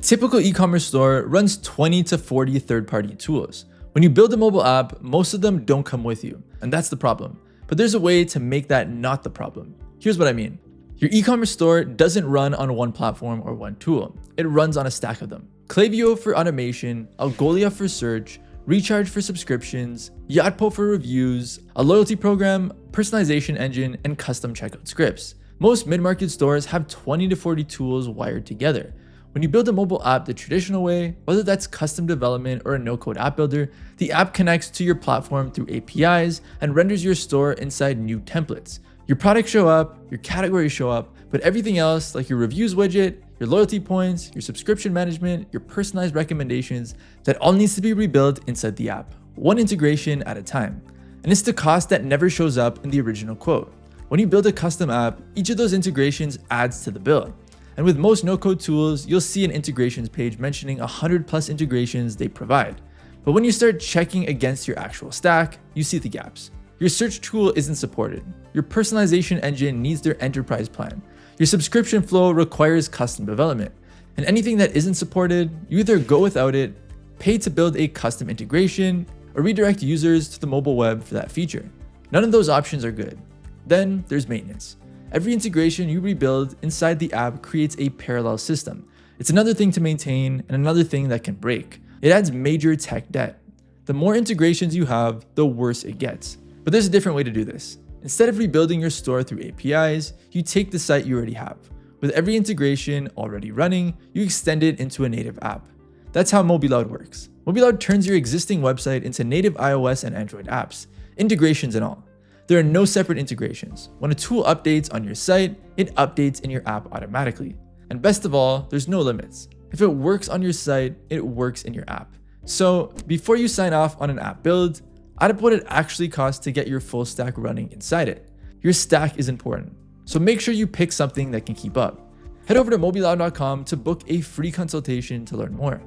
typical e-commerce store runs 20 to 40 third-party tools. When you build a mobile app, most of them don't come with you, and that's the problem. But there's a way to make that not the problem. Here's what I mean. Your e-commerce store doesn't run on one platform or one tool. It runs on a stack of them. Klaviyo for automation, Algolia for search, Recharge for subscriptions, Yotpo for reviews, a loyalty program, personalization engine, and custom checkout scripts. Most mid-market stores have 20 to 40 tools wired together. When you build a mobile app the traditional way, whether that's custom development or a no-code app builder, the app connects to your platform through APIs and renders your store inside new templates. Your products show up, your categories show up, but everything else like your reviews widget, your loyalty points, your subscription management, your personalized recommendations, that all needs to be rebuilt inside the app, one integration at a time. And it's the cost that never shows up in the original quote. When you build a custom app, each of those integrations adds to the bill. And with most no-code tools, you'll see an integrations page mentioning 100+ integrations they provide. But when you start checking against your actual stack, you see the gaps. Your search tool isn't supported. Your personalization engine needs their enterprise plan. Your subscription flow requires custom development. And anything that isn't supported, you either go without it, pay to build a custom integration, or redirect users to the mobile web for that feature. None of those options are good. Then there's maintenance. Every integration you rebuild inside the app creates a parallel system. It's another thing to maintain and another thing that can break. It adds major tech debt. The more integrations you have, the worse it gets. But there's a different way to do this. Instead of rebuilding your store through APIs, you take the site you already have. With every integration already running, you extend it into a native app. That's how MobiLoud works. MobiLoud turns your existing website into native iOS and Android apps, integrations and all. There are no separate integrations. When a tool updates on your site, it updates in your app automatically. And best of all, there's no limits. If it works on your site, it works in your app. So before you sign off on an app build, add up what it actually costs to get your full stack running inside it. Your stack is important, so make sure you pick something that can keep up. Head over to MobiLoud.com to book a free consultation to learn more.